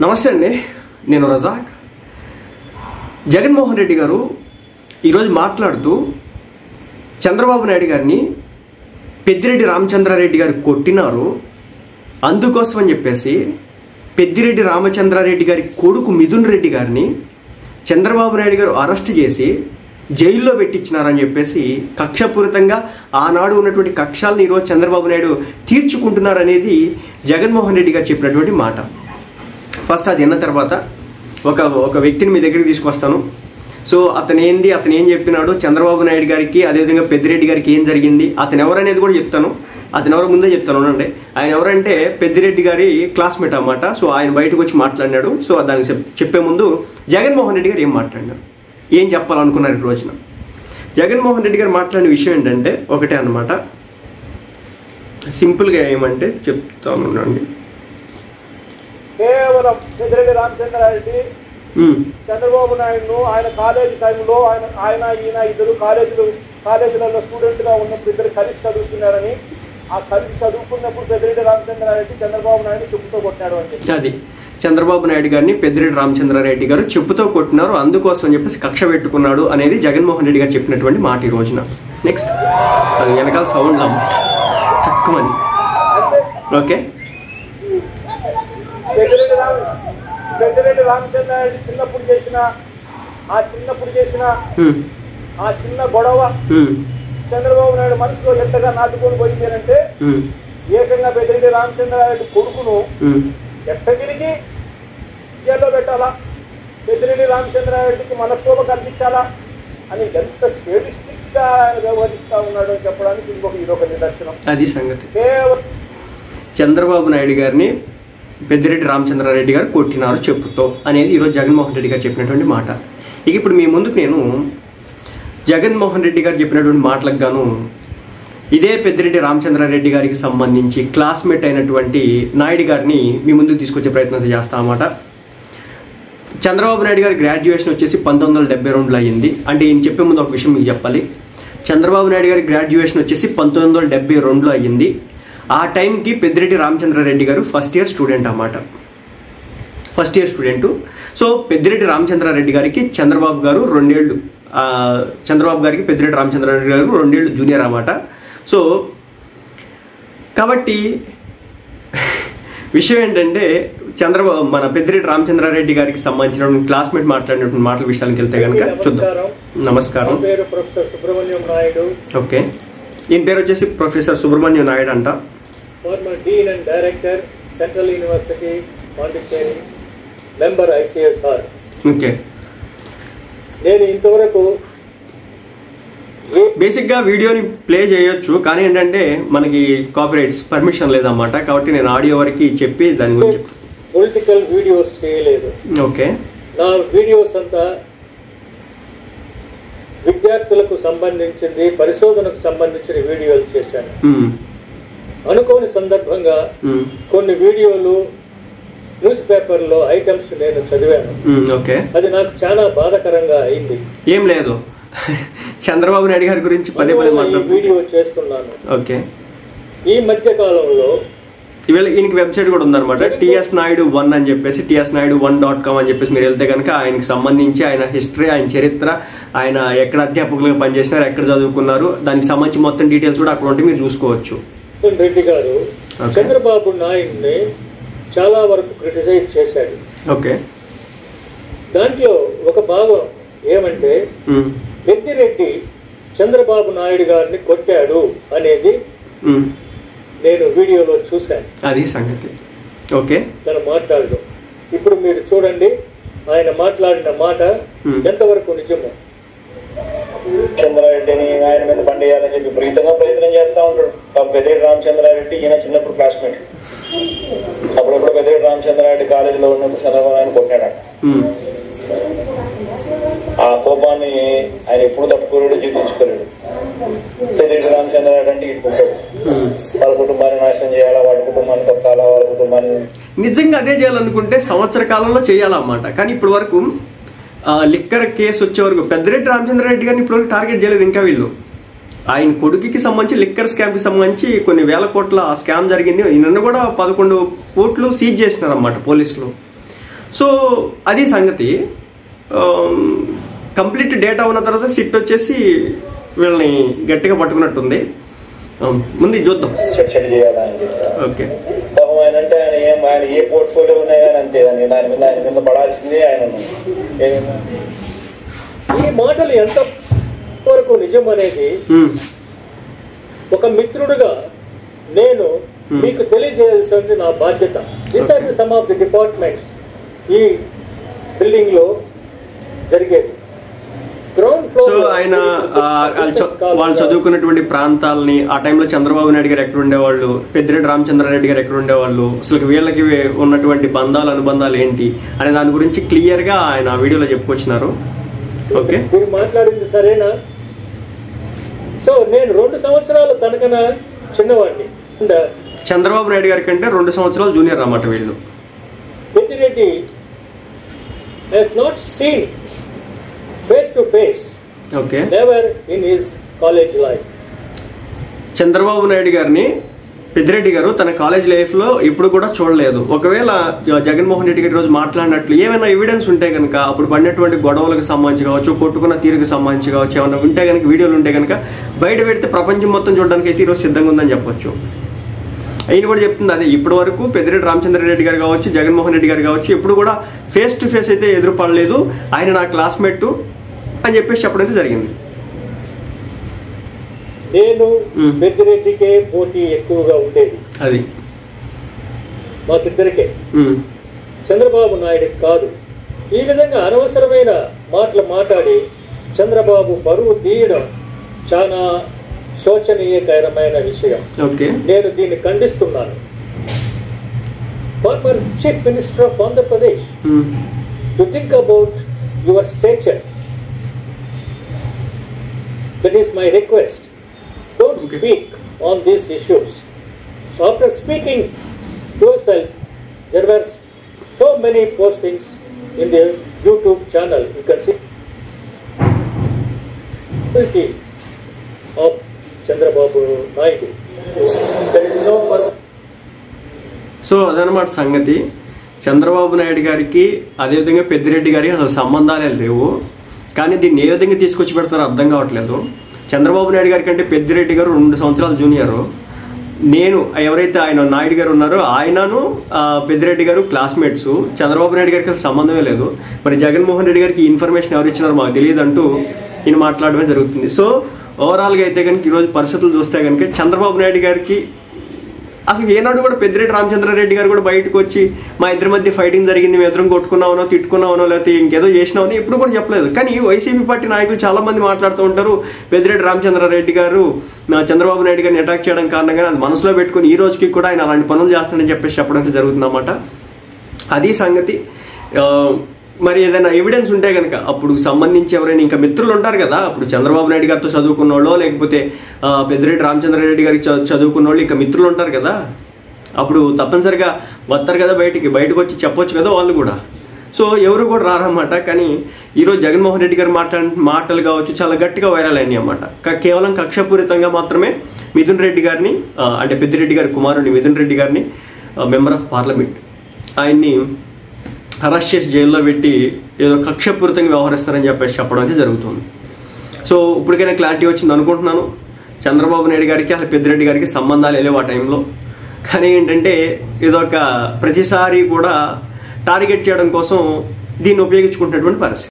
నమస్తే అండి, నేను రజాక్. జగన్మోహన్ రెడ్డి గారు ఈరోజు మాట్లాడుతూ చంద్రబాబు నాయుడు గారిని పెద్దిరెడ్డి రామచంద్రారెడ్డి గారు కొట్టినారు, అందుకోసం అని చెప్పేసి పెద్దిరెడ్డి రామచంద్రారెడ్డి గారి కొడుకు మిథున్ రెడ్డి గారిని చంద్రబాబు నాయుడు గారు అరెస్ట్ చేసి జైల్లో పెట్టించినారని చెప్పేసి కక్షపూరితంగా ఆనాడు ఉన్నటువంటి కక్షాలను ఈరోజు చంద్రబాబు నాయుడు తీర్చుకుంటున్నారనేది జగన్మోహన్ రెడ్డి గారు చెప్పినటువంటి మాట. ఫస్ట్ అది విన్న తర్వాత ఒక వ్యక్తిని మీ దగ్గరికి తీసుకొస్తాను. సో అతను ఏం చెప్పినాడు చంద్రబాబు నాయుడు గారికి, అదేవిధంగా పెద్దిరెడ్డి గారికి ఏం జరిగింది, అతను ఎవరనేది కూడా చెప్తాను. అతను ఎవరో ముందే చెప్తాను ఉండండి. ఆయన ఎవరంటే పెద్దిరెడ్డి గారి క్లాస్మేట్ అన్నమాట. సో ఆయన బయటకు వచ్చి మాట్లాడినాడు. సో దానికి చెప్పే ముందు జగన్మోహన్ రెడ్డి గారు ఏం మాట్లాడినారు, ఏం చెప్పాలనుకున్నారు ఈ రోజున. జగన్మోహన్ రెడ్డి గారు మాట్లాడిన విషయం ఏంటంటే ఒకటే అన్నమాట. సింపుల్గా ఏమంటే చెప్తాను ఉండండి. కేవలం పెద్దిరెడ్డి రామచంద్రారెడ్డి చంద్రబాబు నాయుడు ఆయన కాలేజీ టైంలో ఈయన ఇద్దరు కాలేజీలలో స్టూడెంట్ గా ఉన్నప్పుడు ఇద్దరు కలిసి చదువుతున్నారని, ఆ కలిసి చదువుకున్నప్పుడు పెద్దిరెడ్డి రామచంద్రారెడ్డి చంద్రబాబు నాయుడు చెప్పుతో కొట్టాడు అని చెప్పి అది చంద్రబాబు నాయుడు గారిని పెద్దిరెడ్డి రామచంద్రారెడ్డి గారు చెప్పుతో కొట్టినారు, అందుకోసం అని చెప్పేసి కక్ష పెట్టుకున్నాడు అనేది జగన్మోహన్ రెడ్డి గారు చెప్పినటువంటి మాట ఈ రోజున. నెక్స్ట్ అది వెనకాల సౌండ్ తక్కువని. ఓకే, పెద్దిరెడ్డి రామచంద్రారెడ్డి చిన్నప్పుడు చేసిన ఆ చిన్న గొడవ చంద్రబాబు నాయుడు మనసులో ఎంతగా నాటుకొని పోయింది అంటే ఏకంగా పెద్దిరెడ్డి రామచంద్రారెడ్డి కొడుకును ఎట్ట తిరిగి జైల్లో పెట్టాలా, పెద్దిరెడ్డి రామచంద్రారెడ్డికి మనక్షోభ కల్పించాలా అని ఎంత సేడిస్టిక్ గా వ్యవహరిస్తా ఉన్నాడో చెప్పడానికి ఇదొక నిదర్శనం. అది సంగతి. చంద్రబాబు నాయుడు గారిని పెద్దిరెడ్డి రామచంద్రారెడ్డి గారు కొట్టినారు చెప్పుతో అనేది ఈరోజు జగన్మోహన్ రెడ్డి గారు చెప్పినటువంటి మాట. ఇక ఇప్పుడు మీ ముందుకు నేను జగన్మోహన్ రెడ్డి గారు చెప్పినటువంటి మాటలకు గాను ఇదే పెద్దిరెడ్డి రామచంద్రారెడ్డి గారికి సంబంధించి క్లాస్మేట్ అయినటువంటి నాయుడు గారిని మీ ముందుకు తీసుకొచ్చే ప్రయత్నం చేస్తా అన్నమాట. చంద్రబాబు నాయుడు గారి గ్రాడ్యుయేషన్ వచ్చేసి 1972లో అయ్యింది. అంటే ఈయన చెప్పే ముందు ఒక విషయం మీకు చెప్పాలి. చంద్రబాబు నాయుడు గారి గ్రాడ్యుయేషన్ వచ్చేసి 1972లో అయ్యింది. ఆ టైంకి పెద్దిరెడ్డి రామచంద్రారెడ్డి గారు ఫస్ట్ ఇయర్ స్టూడెంట్ అన్నమాట. First year student. So Peddireddy Ramachandra Reddy గారికి చంద్రబాబు గారికి పెద్దిరెడ్డి రామచంద్రారెడ్డి గారు 2 ఏళ్ళు జూనియర్ అన్నమాట. సో కాబట్టి విషయం ఏంటంటే మన పెద్దిరెడ్డి రామచంద్రారెడ్డి గారికి సంబంధించిన క్లాస్మేట్ మాట్లాడినటువంటి మాటల విషయానికి వెళ్తే కనుక చూద్దాం. నమస్కారం. ప్రొఫెసర్ సుబ్రహ్మణ్యం నాయుడు. ఓకే, ఈయన పేరు వచ్చేసి ప్రొఫెసర్ సుబ్రహ్మణ్యం నాయుడు అంట. Farmer Deen and director central university Pondicherry, member ICSR. Okay, నేను ఇంతవరకు బేసిక్గా వీడియోని ప్లే చేయొచ్చు, కానీ ఏంటంటే మనకి కాపీరైట్స్ పర్మిషన్ లేదన్నమాట. కాబట్టి నేను ఆడియో వరకు చెప్పి దాని గురించి పొలిటికల్ వీడియోస్ చేయలేదు. ఓకే, నా వీడియోస్ అంతా విద్యార్థులకు సంబంధించింది, పరిశోధనకు సంబంధించిన వీడియోలు చేశాను. అనుకోని సందర్భంగా కొన్ని వీడియోలు న్యూస్ పేపర్లో ఐటమ్స్ నేను చదివాను. అది నాకు చాలా బాధాకరంగా అయింది. ఏం లేదు, చంద్రబాబు నాయుడు గారి గురించి పదే వీడియో చేస్తున్నాను. ఓకే, ఈ మధ్య కాలంలో ఈవేళ ఈయనకి వెబ్సైట్ కూడా ఉందన్నమాట. TS Naidu 1 అని చెప్పేసి tsnaidu1.com అని చెప్పేసి మీరు వెళ్తే కనుక ఆయనకి సంబంధించి ఆయన హిస్టరీ, ఆయన చరిత్ర, ఆయన ఎక్కడ అధ్యాపకులుగా పనిచేసినారు, ఎక్కడ చదువుకున్నారు, దానికి సంబంధించి మొత్తం డీటెయిల్స్ కూడా అక్కడ ఉంటే మీరు చూసుకోవచ్చు. రెడ్డి గారు చంద్రబాబు నాయుడిని చాలా వరకు క్రిటిసైజ్ చేశాడు. ఓకే, దాంట్లో ఒక భాగం ఏమంటే పెద్దిరెడ్డి చంద్రబాబు నాయుడు గారిని కొట్టాడు అనేది నేను వీడియోలో చూశాను. అది సంగతి. ఓకే, తను మాట్లాడడం ఇప్పుడు మీరు చూడండి. ఆయన మాట్లాడిన మాట ఎంతవరకు నిజమో. చంద్రారెడ్డిని ఆయన మీద బండేయాలని చెప్పి విపరీతంగా ప్రయత్నం చేస్తా ఉంటాడు. పెద్దిరెడ్డి రామచంద్రారెడ్డి ఈయన చిన్నప్పుడు క్లాస్మేట్. అప్పుడప్పుడు పెద్దిరెడ్డి రామచంద్రారెడ్డి కాలేజీలో ఉన్నప్పుడు చంద్రబాబు ఆయన కొట్టాడు. ఆ కోపాన్ని ఆయన ఎప్పుడు తట్టుకోలేడు, జీర్ణించుకోలేడు. పెద్దిరెడ్డి రామచంద్రారెడ్డి అంటే ఇట్టుకుంటాడు. వాళ్ళ కుటుంబాన్ని నాశనం చేయాలా, వాళ్ళ కుటుంబాన్ని తొక్కాలా, వాళ్ళ కుటుంబాన్ని నిజంగా అదే చేయాలనుకుంటే సంవత్సర కాలంలో చేయాలన్నమాట. కానీ ఇప్పటి వరకు లిక్కర్ కేసు వచ్చే వరకు పెద్దిరెడ్డి రామచంద్రారెడ్డి గారిని ఇప్పటివరకు టార్గెట్ చేయలేదు ఇంకా వీళ్ళు. ఆయన కొడుకుకి సంబంధించి లిక్కర్ స్కామ్ కి సంబంధించి కొన్ని వేల కోట్ల స్కామ్ జరిగింది. నిన్న కూడా 11 కోట్లు సీజ్ చేసినారన్నమాట పోలీసులు. సో అది సంగతి. కంప్లీట్ డేటా ఉన్న తర్వాత సిట్ వచ్చేసి వీళ్ళని గట్టిగా పట్టుకున్నట్టుంది. ముందు చూద్దాం. ఓకే, ఆయన అంటే ఆయన ఏ పోర్ట్ఫోలియో ఉన్నాయి కానీ అంతే, దాని మీద పడాల్సిందే ఆయన. ఈ మాటలు ఎంత వరకు నిజం అనేది ఒక మిత్రుడుగా నేను మీకు తెలియజేయాల్సింది నా బాధ్యత. This are the some of the departments ఈ బిల్డింగ్ లో జరిగేది. సో ఆయన వాళ్ళు చదువుకున్నటువంటి ప్రాంతాలని, ఆ టైంలో చంద్రబాబు నాయుడు గారు ఎక్కడ ఉండేవాళ్ళు, పెద్దిరెడ్డి రామచంద్రారెడ్డి గారు ఎక్కడ ఉండేవాళ్ళు, అసలు వీళ్ళకి ఉన్నటువంటి బంధాలు అనుబంధాలు ఏంటి అనే దాని గురించి క్లియర్ గా ఆయన వీడియోలో చెప్పుకొచ్చినారు. ఓకే, మీరు మాట్లాడింది సరేనా? సో నేను 2 సంవత్సరాలు తనకన్నా చిన్నవాడిని. చంద్రబాబు నాయుడు గారి కంటే 2 సంవత్సరాలు జూనియర్ అన్నమాట వీళ్ళు. Peddireddy has not seen face to face, okay, never in his college life. Chandrababu Naidu గారిని పెద్దిరెడ్డి గారు తన కాలేజ్ లైఫ్ లో ఇప్పుడు కూడా చూడలేదు. ఒకవేళ జగన్మోహన్ రెడ్డి గారి రోజు మాట్లాడినట్లు ఏమైనా ఎవిడెన్స్ ఉంటే కనుక, అప్పుడు పడినటువంటి గొడవలకు సంబంధించి కావచ్చు, కొట్టుకున్న తీరుకు సంబంధించి కావచ్చు, ఏమైనా ఉంటే కనుక, వీడియోలు ఉంటే కనుక బయట పెడితే ప్రపంచం మొత్తం చూడడానికి అయితే ఈరోజు సిద్ధంగా ఉందని చెప్పొచ్చు. ఆయన కూడా చెప్తుంది అదే, ఇప్పటి వరకు పెద్దిరెడ్డి రామచంద్రారెడ్డి గారు కావచ్చు, జగన్మోహన్ రెడ్డి గారు కావచ్చు, ఎప్పుడు కూడా ఫేస్ టు ఫేస్ అయితే ఎదురుపడలేదు, ఆయన నా క్లాస్మేట్ అని చెప్పేసి చెప్పడం జరిగింది. నేను పెద్దిరెడ్డికే పోటీ ఎక్కువగా ఉండేది, అది మాకిద్దరికే, చంద్రబాబు నాయుడు కాదు. ఈ విధంగా అనవసరమైన మాటలు మాట్లాడి చంద్రబాబు పరువు తీయడం చాలా శోచనీయకరమైన విషయం. నేను దీన్ని ఖండిస్తున్నాను. Former chief minister of Andhra Pradesh, to think about your stature. That is my request. Don't speak on these issues. So after speaking yourself, there were so many postings in the YouTube channel. You can see of Chandrababu Naidu. There is no person. So అదనమాట సంగతి. చంద్రబాబు నాయుడు గారికి అదేవిధంగా పెద్దిరెడ్డి గారికి అసలు సంబంధాలే లేవు. కానీ దీన్ని ఏ విధంగా తీసుకొచ్చి పెడతారో అర్థం కావట్లేదు. చంద్రబాబు నాయుడు గారి కంటే పెద్దిరెడ్డి గారు 2 సంవత్సరాలు జూనియరు. నేను ఎవరైతే ఆయన నాయుడు గారు ఉన్నారో ఆయనను పెద్దిరెడ్డి గారు క్లాస్మేట్స్. చంద్రబాబు నాయుడు గారికి అసలు సంబంధమే లేదు. మరి జగన్మోహన్ రెడ్డి గారికి ఈ ఇన్ఫర్మేషన్ ఎవరు ఇచ్చినారో మాకు తెలియదు అంటూ ఈయన మాట్లాడమే జరుగుతుంది. సో ఓవరాల్గా అయితే కనుక ఈరోజు పరిస్థితులు చూస్తే కనుక చంద్రబాబు నాయుడు గారికి అసలు ఏనాడు కూడా పెద్దిరెడ్డి రామచంద్రారెడ్డి గారు కూడా బయటకు వచ్చి మా ఇద్దరి మధ్య ఫైటింగ్ జరిగింది, మేము ఎదురు కొట్టుకున్నామనో తిట్టుకున్నామనో లేకపోతే ఇంకేదో చేసినామని ఎప్పుడు కూడా చెప్పలేదు. కానీ వైసీపీ పార్టీ నాయకులు చాలా మంది మాట్లాడుతూ ఉంటారు, పెద్దిరెడ్డి రామచంద్రారెడ్డి గారు చంద్రబాబు నాయుడు గారిని అటాక్ చేయడం కారణంగా అది మనసులో పెట్టుకుని ఈ రోజుకి కూడా ఆయన అలాంటి పనులు చేస్తాడని చెప్పేసి చెప్పడం అయితే జరుగుతుందన్నమాట. అది సంగతి. మరి ఏదైనా ఎవిడెన్స్ ఉంటే కనుక అప్పుడు సంబంధించి ఎవరైనా ఇంకా మిత్రులు ఉంటారు కదా, అప్పుడు చంద్రబాబు నాయుడు గారితో చదువుకున్న వాళ్ళు, లేకపోతే పెద్దిరెడ్డి రామచంద్రారెడ్డి గారికి చదువుకున్న వాళ్ళు ఇంకా మిత్రులు ఉంటారు కదా, అప్పుడు తప్పనిసరిగా వస్తారు కదా బయటకు వచ్చి చెప్పొచ్చు కదా వాళ్ళు కూడా. సో ఎవరు కూడా రారన్నమాట. కానీ ఈరోజు జగన్మోహన్ రెడ్డి గారు మాటలు కావచ్చు చాలా గట్టిగా వైరల్ అయినాయి అన్నమాట. కేవలం కక్షపూరితంగా మాత్రమే మిథున్ రెడ్డి గారిని, అంటే పెద్దిరెడ్డి గారి కుమారుడిని మిథున్ రెడ్డి గారిని, మెంబర్ ఆఫ్ పార్లమెంట్, ఆయన్ని అరెస్ట్ చేసి జైల్లో పెట్టి ఏదో కక్షపూరితంగా వ్యవహరిస్తారని చెప్పేసి చెప్పడం అయితే జరుగుతుంది. సో ఇప్పటికైనా క్లారిటీ వచ్చింది అనుకుంటున్నాను. చంద్రబాబు నాయుడు గారికి అసలు పెద్దిరెడ్డి గారికి సంబంధాలు లేవు ఆ టైంలో. కానీ ఏంటంటే ఇదొక ప్రతిసారి కూడా టార్గెట్ చేయడం కోసం దీన్ని ఉపయోగించుకుంటున్నటువంటి పరిస్థితి.